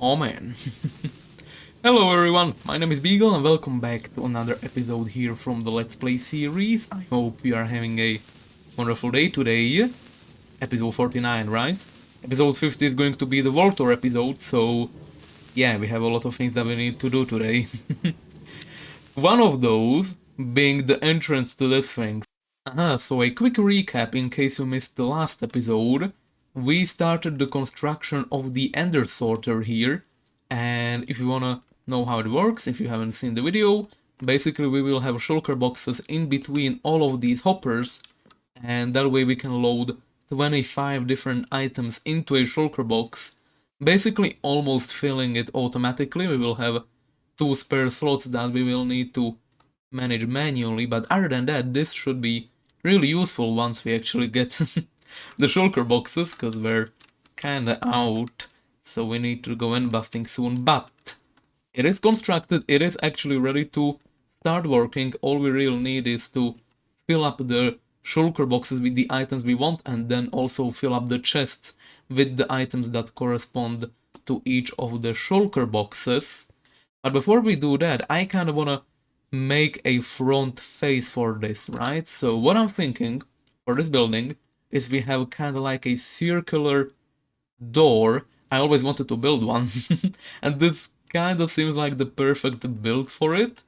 Oh man. Hello everyone, my name is Bygl and welcome back to another episode here from the Let's Play series. I hope you are having a wonderful day today. Episode 49, right? Episode 50 is going to be the World Tour episode, so yeah, we have a lot of things that we need to do today. One of those being the entrance to this thing. So a quick recap in case you missed the last episode. We started the construction of the Ender Sorter here, and if you wanna know how it works, if you haven't seen the video, basically we will have shulker boxes in between all of these hoppers, and that way we can load 25 different items into a shulker box, basically almost filling it automatically. We will have 2 spare slots that we will need to manage manually, but other than that, this should be really useful once we actually get the shulker boxes, because we're kinda out, so we need to go end busting soon, but it is constructed, it is actually ready to start working. All we really need is to fill up the shulker boxes with the items we want, and then also fill up the chests with the items that correspond to each of the shulker boxes. But before we do that, I kind of want to make a front face for this, right? So what I'm thinking for this building is we have kind of like a circular door. I always wanted to build one, and this kind of seems like the perfect build for it,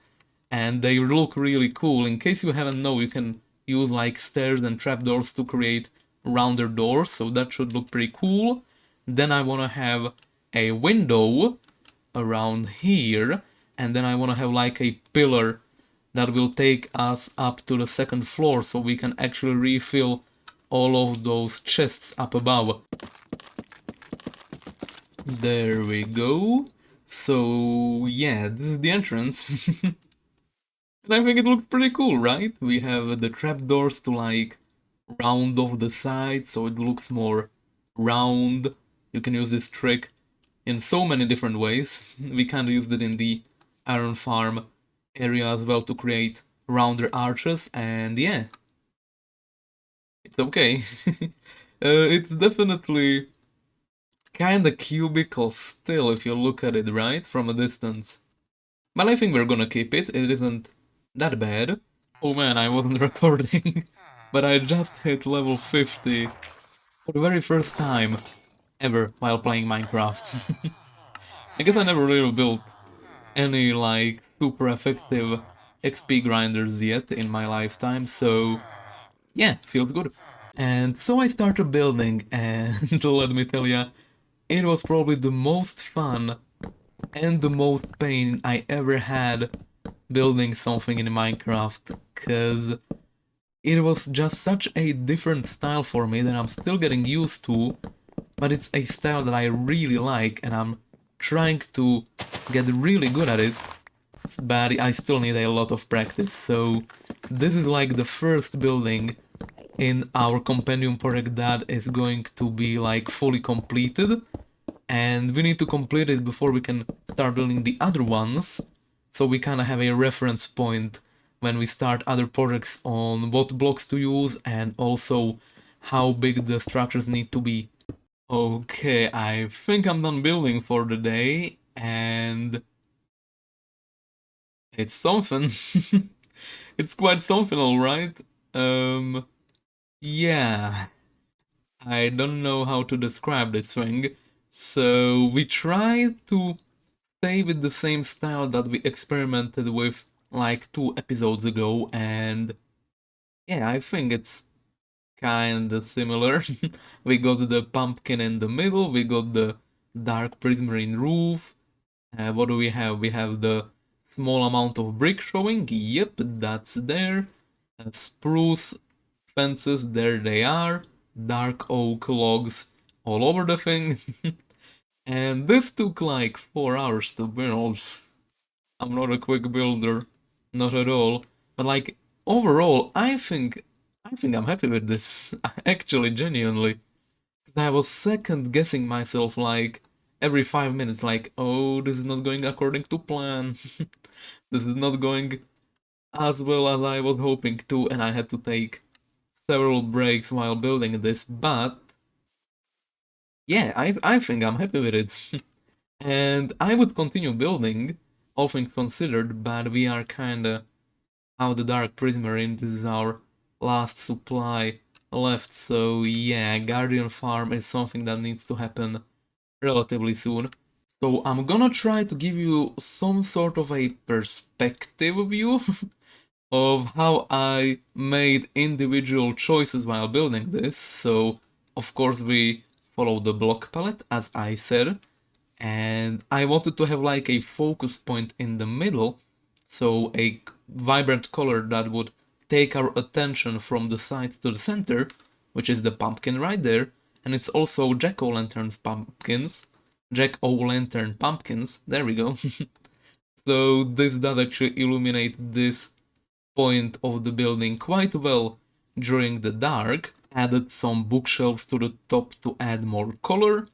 and they look really cool. In case you haven't know, you can use like stairs and trapdoors to create rounder doors, so that should look pretty cool. Then I want to have a window around here, and then I want to have like a pillar that will take us up to the second floor so we can actually refill all of those chests up above. There we go. So yeah, this is the entrance. And I think it looks pretty cool, right? We have the trapdoors to like round off the sides so it looks more round. You can use this trick in so many different ways. We kind of used it in the iron farm area as well to create rounder arches, and yeah, it's okay. It's definitely kinda cubical still if you look at it right from a distance. But I think we're gonna keep it, it isn't that bad. Oh man, I wasn't recording, but I just hit level 50 for the very first time ever while playing Minecraft. I guess I never really built any like super effective XP grinders yet in my lifetime, so yeah, feels good. And so I started building, and let me tell ya, it was probably the most fun and the most pain I ever had building something in Minecraft, cause it was just such a different style for me that I'm still getting used to, but it's a style that I really like and I'm trying to get really good at it, but I still need a lot of practice. So this is like the first building in our compendium project that is going to be like fully completed, and we need to complete it before we can start building the other ones, so we kind of have a reference point when we start other projects on what blocks to use and also how big the structures need to be. Okay, I think I'm done building for the day, and it's something. It's quite something, alright. Yeah, I don't know how to describe this thing. So we try to stay with the same style that we experimented with like 2 episodes ago, and yeah, I think it's kinda similar. We got the pumpkin in the middle, we got the dark prismarine roof. What do we have? We have the small amount of brick showing. Yep, that's there. Spruce fences, there they are. Dark oak logs all over the thing. And this took like 4 hours to build. I'm not a quick builder, not at all. But like overall, I think I'm happy with this. Actually, genuinely. I was second guessing myself like every 5 minutes, like, oh, this is not going according to plan. This is not going as well as I was hoping to, and I had to take several breaks while building this, but yeah, I think I'm happy with it. And I would continue building, all things considered, but we are kinda out of the dark prismarine. This is our last supply left, so yeah, Guardian Farm is something that needs to happen relatively soon. So I'm gonna try to give you some sort of a perspective view of how I made individual choices while building this. So of course we follow the block palette as I said, and I wanted to have like a focus point in the middle, so a vibrant color that would take our attention from the sides to the center, which is the pumpkin right there, and it's also Jack-o'-lantern pumpkins, there we go. So this does actually illuminate this point of the building quite well during the dark. Added some bookshelves to the top to add more color.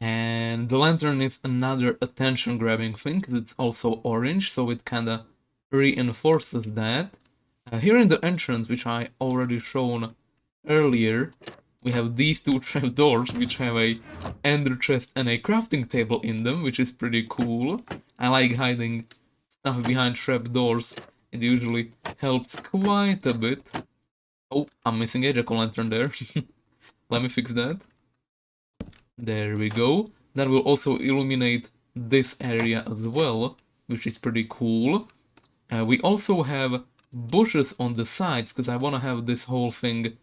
And the lantern is another attention grabbing thing. It's also orange, so it kinda reinforces that. Here in the entrance, which I already shown earlier, we have these two trapdoors, which have a ender chest and a crafting table in them, which is pretty cool. I like hiding stuff behind trapdoors. It usually helps quite a bit. Oh, I'm missing a jack-o'-lantern there. Let me fix that. There we go. That will also illuminate this area as well, which is pretty cool. We also have bushes on the sides, because I want to have this whole thing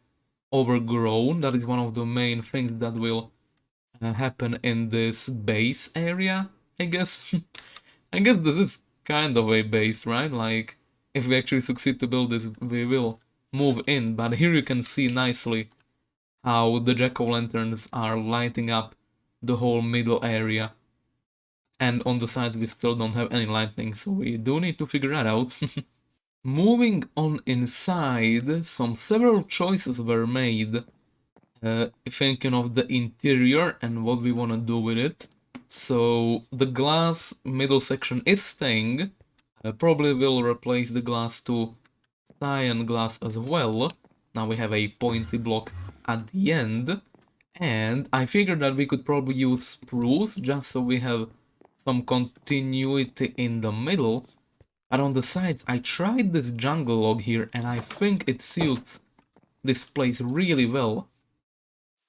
overgrown. That is one of the main things that will happen in this base area, I guess. I guess this is kind of a base, right? Like, if we actually succeed to build this, we will move in. But here you can see nicely how the jack-o'-lanterns are lighting up the whole middle area. And on the sides we still don't have any lightning, so we do need to figure that out. Moving on inside, several choices were made, thinking of the interior and what we want to do with it. So the glass middle section is staying. Probably will replace the glass to cyan glass as well. Now we have a pointy block at the end. And I figured that we could probably use spruce just so we have some continuity in the middle. But on the sides, I tried this jungle log here and I think it suits this place really well.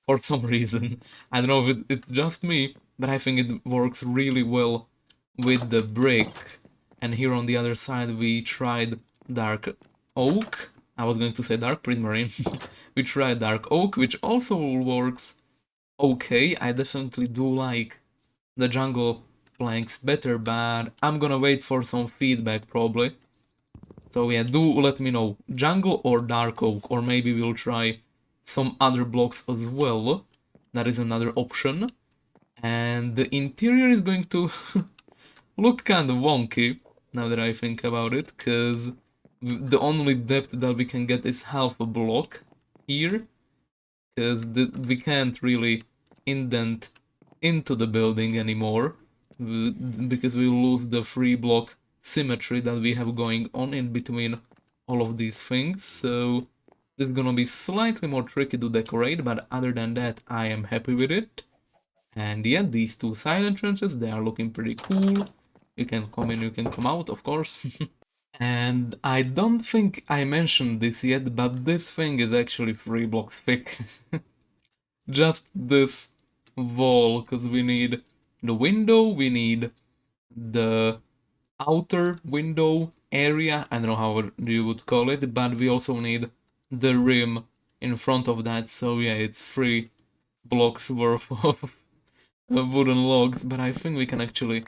For some reason. I don't know if it's just me, but I think it works really well with the brick. And here on the other side we tried dark oak. I was going to say dark prismarine. We tried dark oak, which also works okay. I definitely do like the jungle planks better, but I'm gonna wait for some feedback probably. So yeah, do let me know, jungle or dark oak, or maybe we'll try some other blocks as well. That is another option. And the interior is going to look kind of wonky, now that I think about it, because the only depth that we can get is half a block here, because we can't really indent into the building anymore, because we lose the 3 block symmetry that we have going on in between all of these things. So this is gonna be slightly more tricky to decorate, but other than that I am happy with it. And yeah, these two side entrances, they are looking pretty cool. You can come in, you can come out, of course. And I don't think I mentioned this yet, but this thing is actually 3 blocks thick. Just this wall, because we need the window, we need the outer window area, I don't know how you would call it, but we also need the rim in front of that, so yeah, it's 3 blocks worth of wooden logs, but I think we can actually,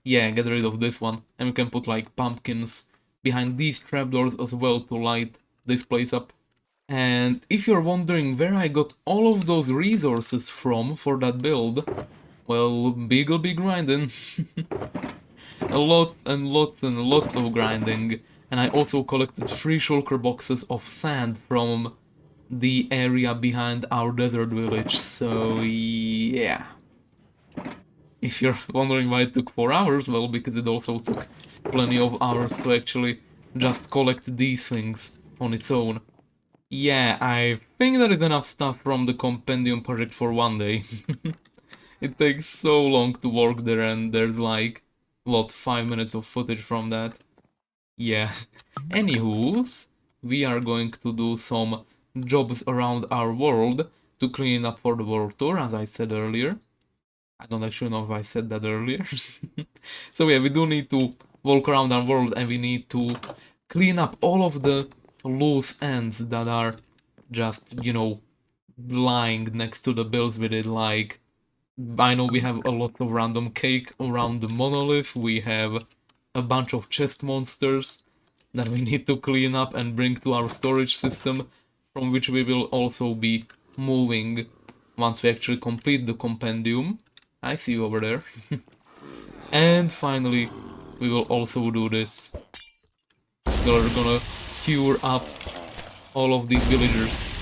yeah, get rid of this one, and we can put like pumpkins behind these trapdoors as well to light this place up. And if you're wondering where I got all of those resources from for that build, well, Bygl be grinding. A lot and lots and lots of grinding. And I also collected 3 shulker boxes of sand from the area behind our desert village, so yeah. If you're wondering why it took 4 hours, well, because it also took plenty of hours to actually just collect these things on its own. Yeah, I think that is enough stuff from the compendium project for one day. It takes so long to walk there, and there's like, what, 5 minutes of footage from that. Yeah. Anywho's, we are going to do some jobs around our world to clean up for the world tour, as I said earlier. I don't actually know if I said that earlier. So yeah, we do need to walk around our world and we need to clean up all of the loose ends that are just, lying next to the builds we did. Like, I know we have a lot of random cake around the monolith, we have a bunch of chest monsters that we need to clean up and bring to our storage system, from which we will also be moving once we actually complete the compendium. I see you over there. And finally, we will also do this. We're gonna cure up all of these villagers.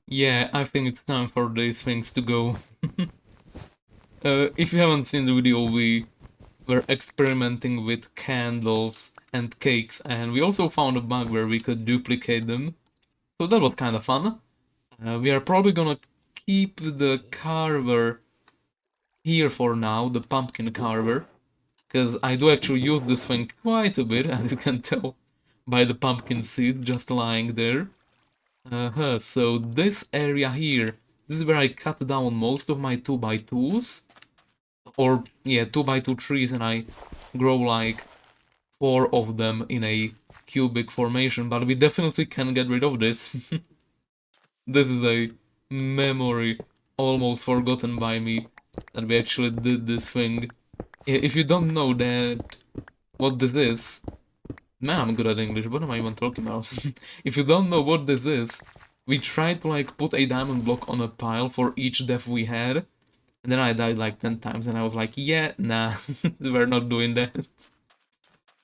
Yeah, I think it's time for these things to go. If you haven't seen the video, we were experimenting with candles and cakes, and we also found a bug where we could duplicate them. So that was kind of fun. We are probably gonna keep the carver here for now, the pumpkin carver, because I do actually use this thing quite a bit, as you can tell by the pumpkin seeds just lying there. So this area here, this is where I cut down most of my 2x2s, or yeah, 2x2 trees, and I grow like 4 of them in a cubic formation, but we definitely can get rid of this. This is a memory almost forgotten by me, that we actually did this thing. If you don't know that what this is, man, I'm good at English, what am I even talking about? If you don't know what this is, we tried to like put a diamond block on a pile for each death we had, and then I died like 10 times, and I was like, yeah, nah, we're not doing that.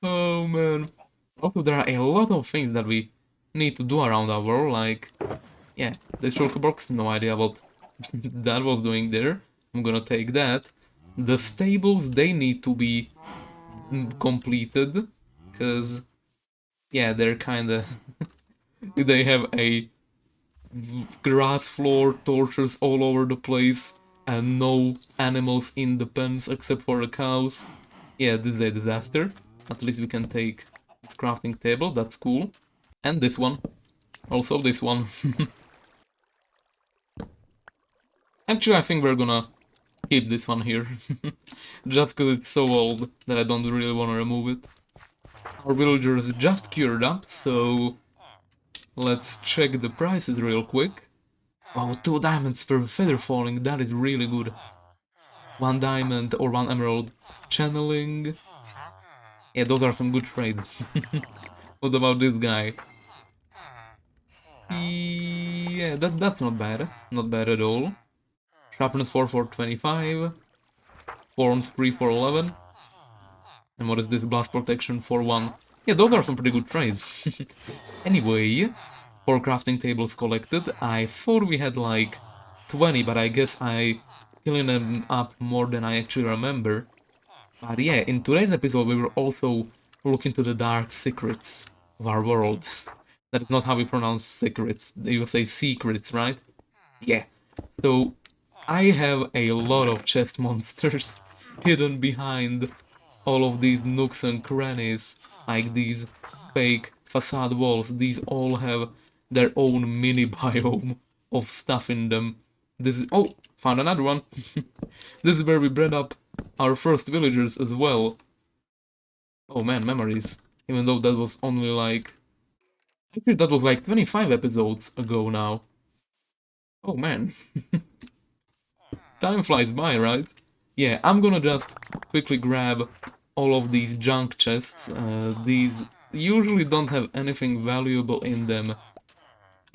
Oh man. Also, there are a lot of things that we need to do around our world, like, yeah, the shulker box, no idea what that was doing there. I'm gonna take that. The stables, they need to be completed, because, yeah, they're kinda... they have a grass floor, torches all over the place, and no animals in the pens except for the cows. Yeah, this is a disaster. At least we can take this crafting table, that's cool. And this one. Also this one. Actually, I think we're gonna keep this one here. Just because it's so old that I don't really want to remove it. Our villagers just cured up, so let's check the prices real quick. Wow, 2 diamonds per feather falling, that is really good. 1 diamond or 1 emerald. Channeling. Yeah, those are some good trades. What about this guy? Yeah, that's not bad. Not bad at all. Sharpness 4 for 25. Thorns 3 for 11. And what is this? Blast protection for 1. Yeah, those are some pretty good trades. Anyway, 4 crafting tables collected. I thought we had like 20, but I guess I filling them up more than I actually remember. But yeah, in today's episode we will also look into the dark secrets of our world. That is not how we pronounce secrets. You say secrets, right? Yeah. So I have a lot of chest monsters hidden behind all of these nooks and crannies, like these fake facade walls. These all have their own mini biome of stuff in them. This is... oh, found another one. This is where we bred up our first villagers as well. Oh man, memories. Even though that was only like... actually, that was like 25 episodes ago now. Oh man. Time flies by, right? Yeah, I'm gonna just quickly grab all of these junk chests. These usually don't have anything valuable in them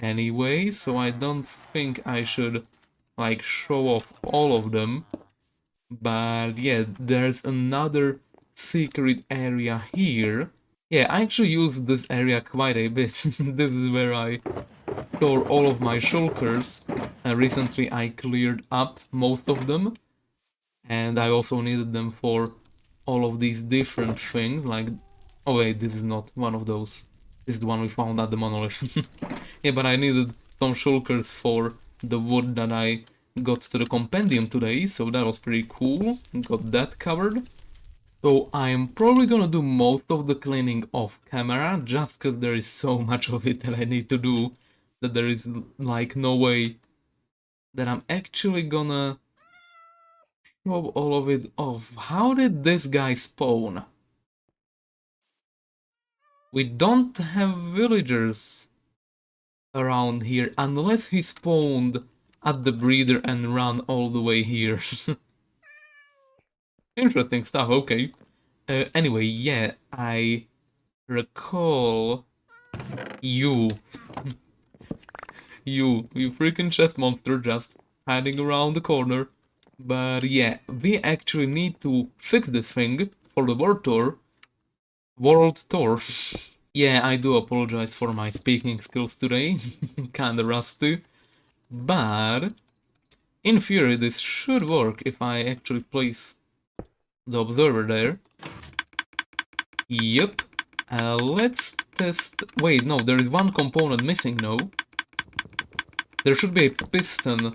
anyway, so I don't think I should like show off all of them. But yeah, there's another secret area here. Yeah, I actually use this area quite a bit. This is where I store all of my shulkers. Recently I cleared up most of them. And I also needed them for all of these different things, like... oh wait, this is not one of those. This is the one we found at the monolith. Yeah, but I needed some shulkers for the wood that I got to the compendium today, so that was pretty cool. Got that covered. So I'm probably gonna do most of the cleaning off camera, just because there is so much of it that I need to do, that there is like no way that I'm actually gonna show all of it off. How did this guy spawn? We don't have villagers around here, unless he spawned at the breeder and ran all the way here. Interesting stuff, okay. Anyway, yeah, I recall you. you freaking chest monster just hiding around the corner. But yeah, we actually need to fix this thing for the world tour. World tour. Yeah, I do apologize for my speaking skills today. Kinda rusty. But in theory, this should work if I actually place the observer there. Yep. Let's test... Wait, no, there is one component missing, no? There should be a piston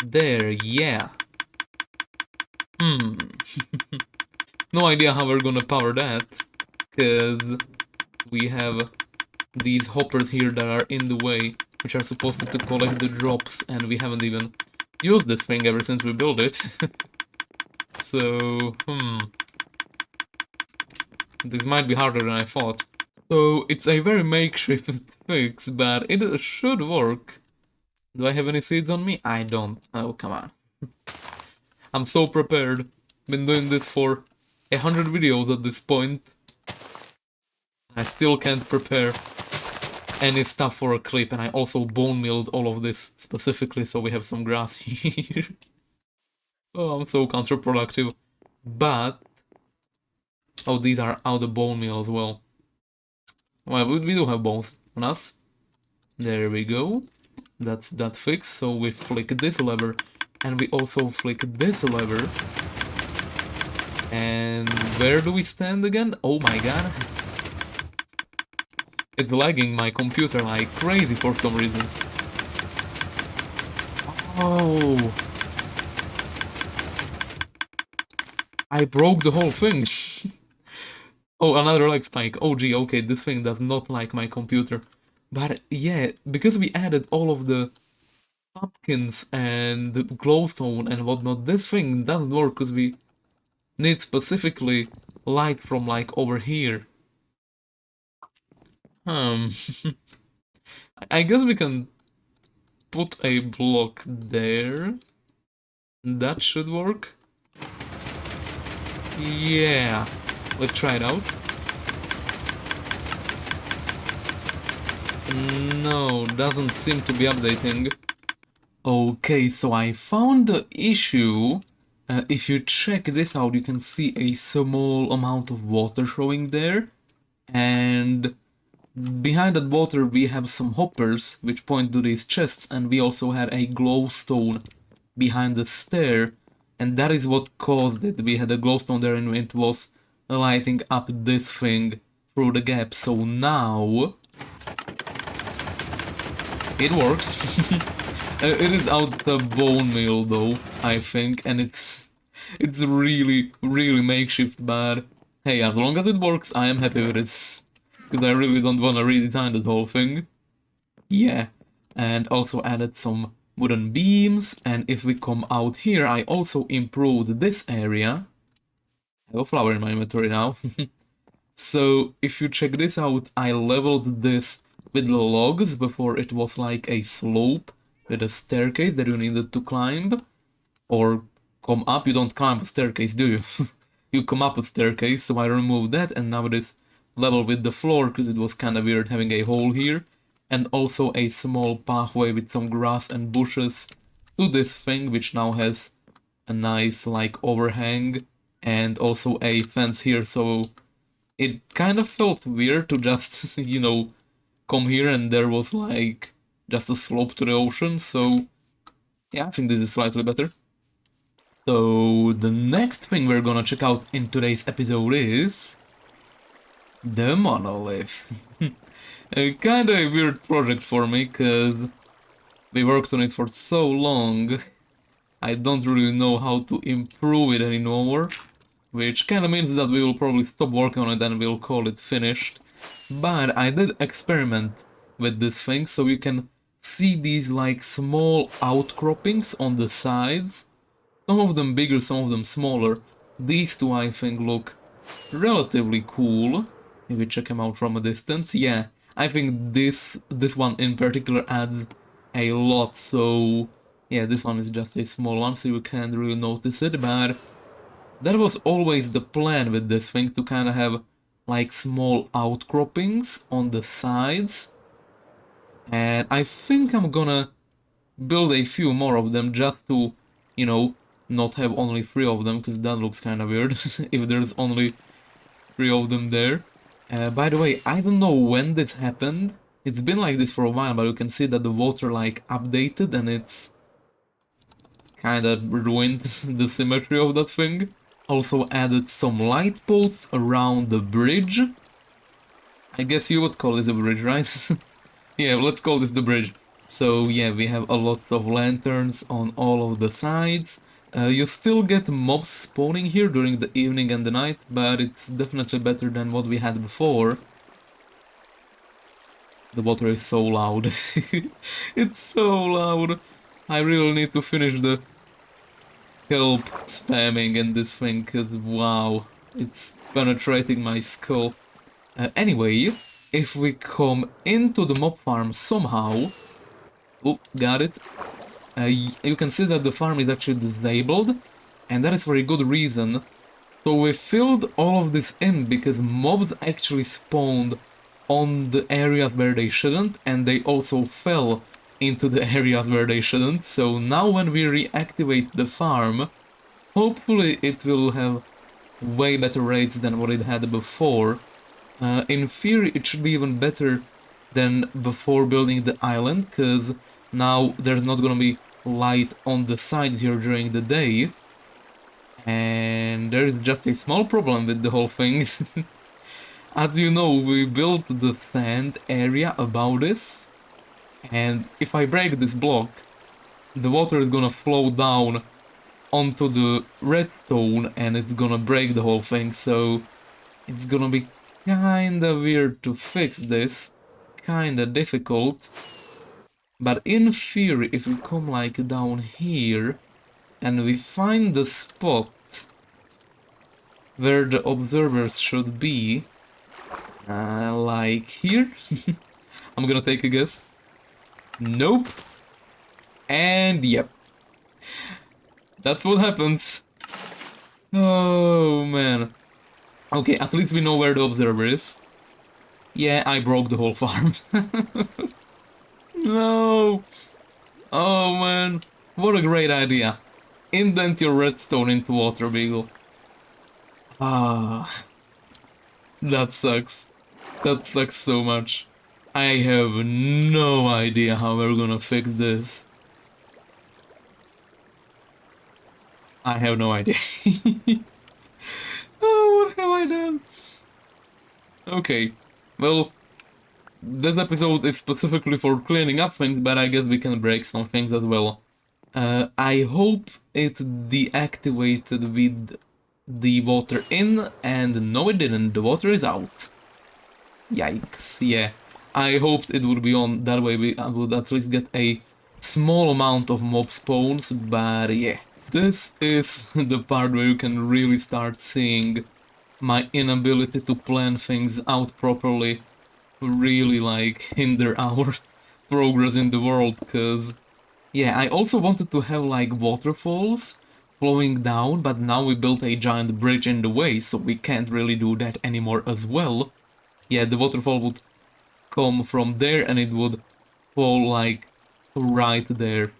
there, yeah. No idea how we're gonna power that, because we have these hoppers here that are in the way, which are supposed to collect the drops, and we haven't even used this thing ever since we built it. So, this might be harder than I thought. So, it's a very makeshift fix, but it should work. Do I have any seeds on me? I don't. Oh, come on. I'm so prepared. Been doing this for 100 videos at this point. I still can't prepare any stuff for a clip, and I also bone milled all of this specifically so we have some grass here. Oh, I'm so counterproductive. But... oh, these are out of bone meal as well. Well, we do have bones on us. There we go. That's that fixed. So we flick this lever, and we also flick this lever. And where do we stand again? Oh my god. It's lagging my computer like crazy for some reason. Oh. I broke the whole thing. Oh, another lag spike. Oh gee, okay, this thing does not like my computer. But yeah, because we added all of the pumpkins and the glowstone and whatnot, this thing doesn't work because we need specifically light from like over here. I guess we can put a block there. That should work. Yeah, let's try it out. No, doesn't seem to be updating. Okay, so I found the issue. If you check this out, you can see a small amount of water showing there. And behind that water we have some hoppers which point to these chests, and we also had a glowstone behind the stair, and that is what caused it. We had a glowstone there and it was lighting up this thing through the gap. So now it works. It is out the bone meal though, I think, and it's really makeshift, but hey, as long as it works, I am happy with it. Because I really don't want to redesign the whole thing. Yeah, and also added some wooden beams, and if we come out here, I also improved this area. I have a flower in my inventory now. So, if you check this out, I leveled this with the logs before it was like a slope with a staircase that you needed to climb. Or come up, you don't climb a staircase, do you? You come up a staircase, so I removed that, and now it is level with the floor because it was kind of weird having a hole here, and also a small pathway with some grass and bushes to this thing, which now has a nice like overhang and also a fence here, so it kind of felt weird to just, you know, come here and there was like just a slope to the ocean. So yeah, I think this is slightly better. So the next thing we're gonna check out in today's episode is the monolith. Kinda a weird project for me, cause we worked on it for so long, I don't really know how to improve it anymore, which kind of means that we will probably stop working on it and we'll call it finished. But I did experiment with this thing, so you can see these like small outcroppings on the sides. Some of them bigger, some of them smaller. These two I think look relatively cool. If we check them out from a distance, yeah. I think this one in particular adds a lot, so yeah, this one is just a small one, so you can't really notice it, but that was always the plan with this thing, to kind of have like small outcroppings on the sides. And I think I'm gonna build a few more of them just to, you know, not have only 3 of them, because that looks kind of weird if there's only 3 of them there. By the way, I don't know when this happened. It's been like this for a while, but you can see that the water like updated and it's kind of ruined the symmetry of that thing. Also added some light posts around the bridge. I guess you would call this a bridge, right? Yeah, let's call this the bridge. So yeah, we have a lot of lanterns on all of the sides. You still get mobs spawning here during the evening and the night, but it's definitely better than what we had before. The water is so loud. It's so loud. I really need to finish the kelp spamming in this thing, cause wow, it's penetrating my skull. Anyway, if we come into the mob farm somehow... Oh, got it. You can see that the farm is actually disabled, and that is for a good reason. So we filled all of this in because mobs actually spawned on the areas where they shouldn't, and they also fell into the areas where they shouldn't. So now when we reactivate the farm, hopefully it will have way better rates than what it had before. In theory it should be even better than before building the island, because now there's not gonna be light on the sides here during the day. And there is just a small problem with the whole thing. As you know, we built the sand area above this, and if I break this block, the water is gonna flow down onto the redstone and it's gonna break the whole thing, so it's gonna be kinda weird to fix this, kinda difficult. But in theory, if we come like down here and we find the spot where the observers should be, like here, I'm gonna take a guess. Nope. And yep. That's what happens. Oh man. Okay, at least we know where the observer is. Yeah, I broke the whole farm. No! Oh man, what a great idea. Indent your redstone into water, Bygl. Ah, that sucks. That sucks so much. I have no idea how we're gonna fix this. I have no idea. Oh, what have I done? Okay, well, this episode is specifically for cleaning up things, but I guess we can break some things as well. I hope it deactivated with the water in, and no it didn't, the water is out. Yikes, yeah. I hoped it would be on, that way I would at least get a small amount of mob spawns, but yeah. This is the part where you can really start seeing my inability to plan things out properly really like hinder our progress in the world, because yeah, I also wanted to have like waterfalls flowing down, but now we built a giant bridge in the way, so we can't really do that anymore as well. Yeah, the waterfall would come from there and it would fall like right there.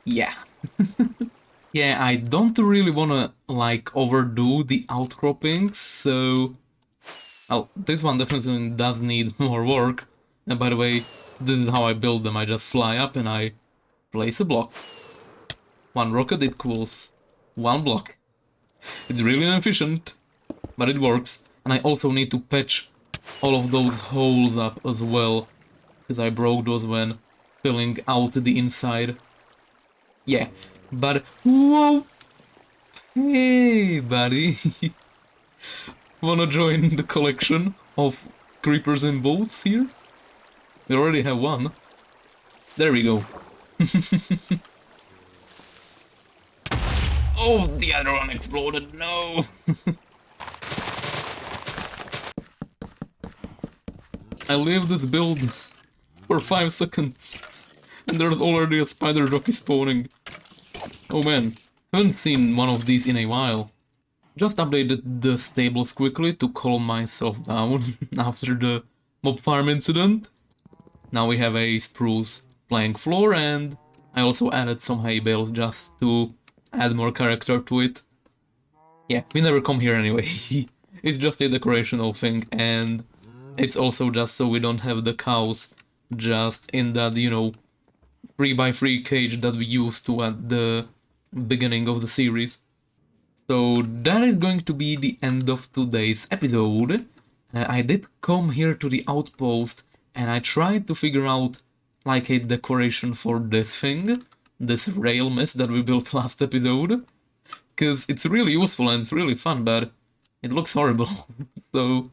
Yeah. Yeah, I don't really wanna like overdo the outcroppings, so... Oh, this one definitely does need more work. And by the way, this is how I build them. I just fly up and I place a block. One rocket equals one block. It's really inefficient, but it works. And I also need to patch all of those holes up as well, because I broke those when filling out the inside. Yeah, But whoa, hey buddy, wanna join the collection of creepers and boats here? We already have one. There we go. Oh, the other one exploded, no! I leave this build for 5 seconds, and there's already a spider jockey spawning. Oh man, haven't seen one of these in a while. Just updated the stables quickly to calm myself down after the mob farm incident. Now we have a spruce plank floor, and I also added some hay bales just to add more character to it. Yeah, we never come here anyway. It's just a decorational thing, and it's also just so we don't have the cows just in that, 3x3 cage that we used to at the beginning of the series. So that is going to be the end of today's episode. I did come here to the outpost and I tried to figure out like a decoration for this thing, this rail mess that we built last episode, because it's really useful and it's really fun, but it looks horrible. So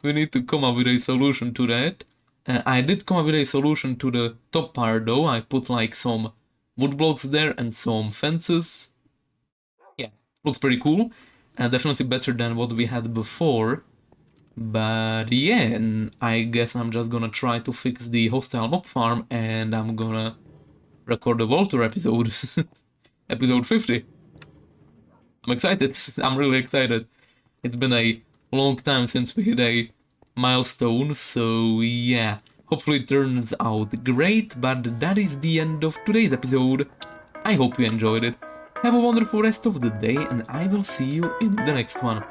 we need to come up with a solution to that. I did come up with a solution to the top part though. I put like some wood blocks there and some fences. Yeah, looks pretty cool. Definitely better than what we had before. But yeah, and I guess I'm just gonna try to fix the hostile mob farm and I'm gonna record the Voltor episode. Episode 50. I'm excited. I'm really excited. It's been a long time since we hit a milestone, so yeah. Hopefully it turns out great, but that is the end of today's episode. I hope you enjoyed it. Have a wonderful rest of the day, and I will see you in the next one.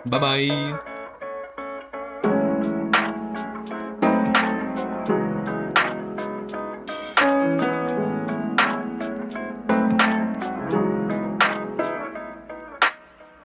Bye bye!